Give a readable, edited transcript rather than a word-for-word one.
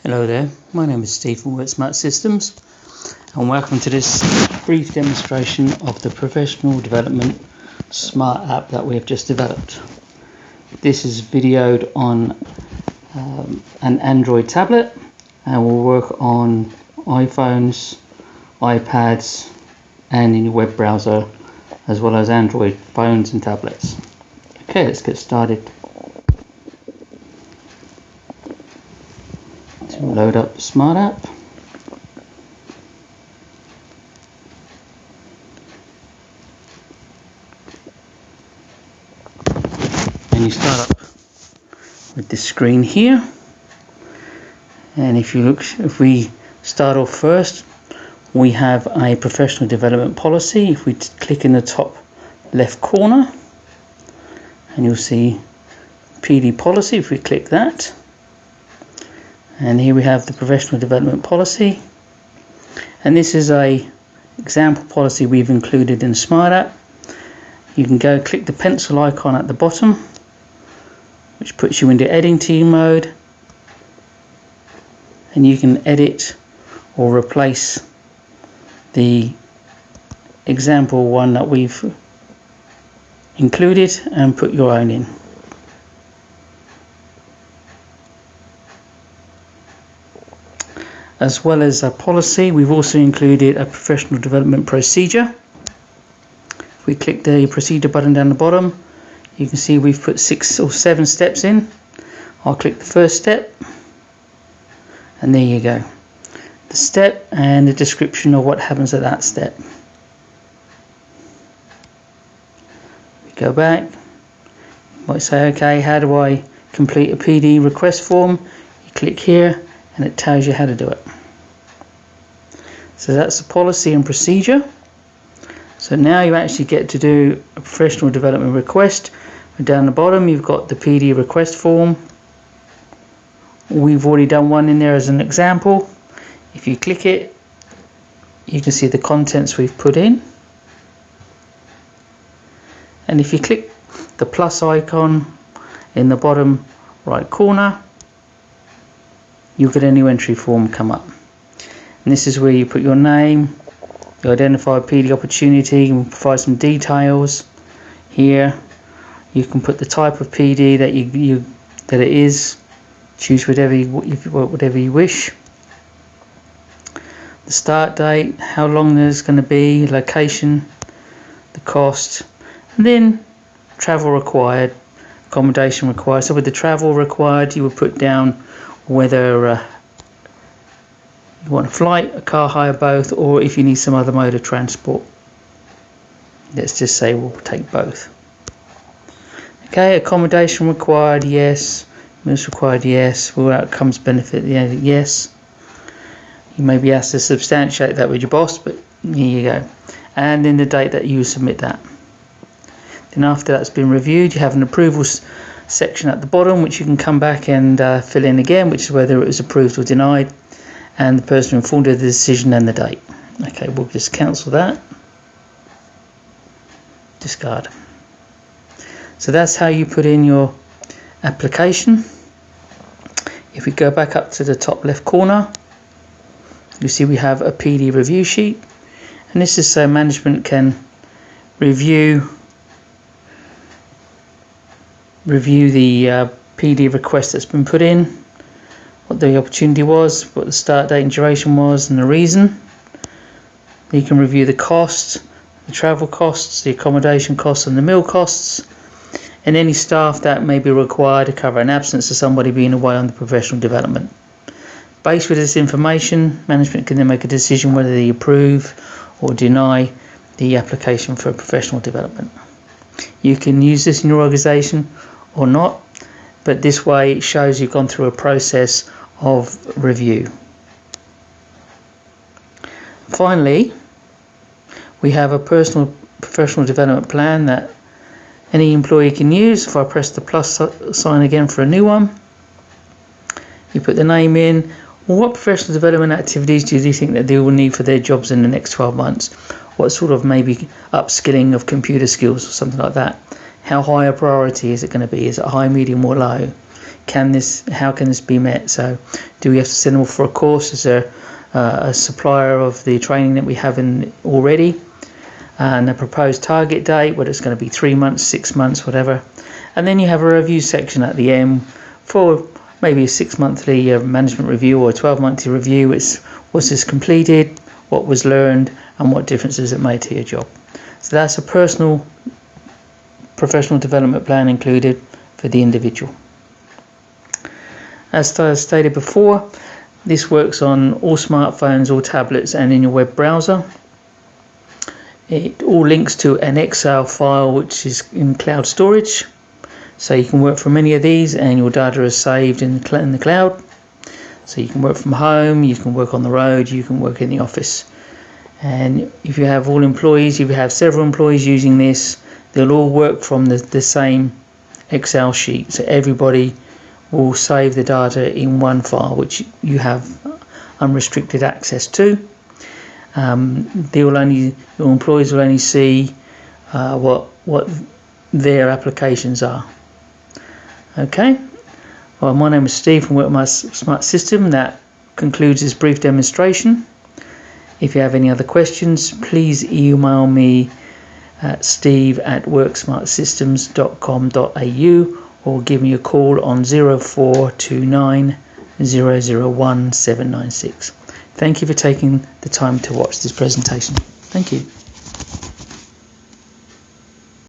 Hello there, my name is Steve from WorkSmart Systems and welcome to this brief demonstration of the professional development smart app that we have just developed. This is videoed on an Android tablet and will work on iPhones, iPads and in your web browser, as well as Android phones and tablets. Okay, let's get started. So load up the smart app. And you start up with this screen here. And if we start off first, we have a professional development policy. If we click in the top left corner, and you'll see PD policy. If we click that, and here we have the professional development policy, and this is a example policy we've included in the smart app. You can go click the pencil icon at the bottom, which puts you into editing mode, and you can edit or replace the example one that we've included and put your own in. As well as a policy, we've also included a professional development procedure. If we click the procedure button down the bottom, you can see we've put 6 or 7 steps in. I'll click the first step, and there you go. The step and the description of what happens at that step. We go back. You might say, okay, how do I complete a PD request form? You click here and it tells you how to do it. So that's the policy and procedure. So now you actually get to do a professional development request. Down the bottom you've got the PD request form. We've already done one in there as an example. If you click it, you can see the contents we've put in. And if you click the plus icon in the bottom right corner, you'll get a new entry form come up. And this is where you put your name, you identify a PD opportunity, and provide some details. Here you can put the type of PD that it is, choose whatever you wish. The start date, how long there's going to be, location, the cost, and then travel required, accommodation required. So with the travel required, you would put down whether you want a flight, a car hire, both, or if you need some other mode of transport. Let's just say we'll take both. Okay, accommodation required, yes. Meals required, yes. Will outcomes benefit the end, yes. You may be asked to substantiate that with your boss, but here you go. And then the date that you submit that. Then after that's been reviewed, you have an approvals section at the bottom, which you can come back and fill in again, which is whether it was approved or denied, and the person informed of the decision and the date. Okay, we'll just cancel that. Discard. So that's how you put in your application. If we go back up to the top left corner, you see we have a PD review sheet, and this is so management can review the PD request that's been put in, what the opportunity was, what the start date and duration was, and the reason. You can review the cost, the travel costs, the accommodation costs and the meal costs, and any staff that may be required to cover an absence of somebody being away on the professional development. Based with this information, management can then make a decision whether they approve or deny the application for professional development. You can use this in your organisation or not, but this way it shows you've gone through a process of review. Finally, we have a personal professional development plan that any employee can use. If I press the plus sign again for a new one, you put the name in. Well, what professional development activities do you think that they will need for their jobs in the next 12 months? What sort of maybe upskilling of computer skills or something like that? How high a priority is it going to be? Is it high, medium or low? how can this be met? So do we have to send them for a course as a supplier of the training that we have in already? And a proposed target date, whether it's going to be 3 months, 6 months, whatever. And then you have a review section at the end for maybe a 6-monthly management review or a 12-monthly review. Was this completed, what was learned, and what differences it made to your job. So that's a personal professional development plan included for the individual. As stated before, this works on all smartphones, all tablets, and in your web browser. It all links to an Excel file which is in cloud storage. So you can work from any of these and your data is saved in the cloud. So you can work from home, you can work on the road, you can work in the office. And if you have all employees, if you have several employees using this, they'll all work from the same Excel sheet. So everybody will save the data in one file which you have unrestricted access to. Your employees will only see what their applications are. Okay, well, my name is Steve from Workmart Smart System. That concludes this brief demonstration. If you have any other questions, please email me at steve@worksmartsystems.com.au or give me a call on 0429 001 796. Thank you for taking the time to watch this presentation. Thank you.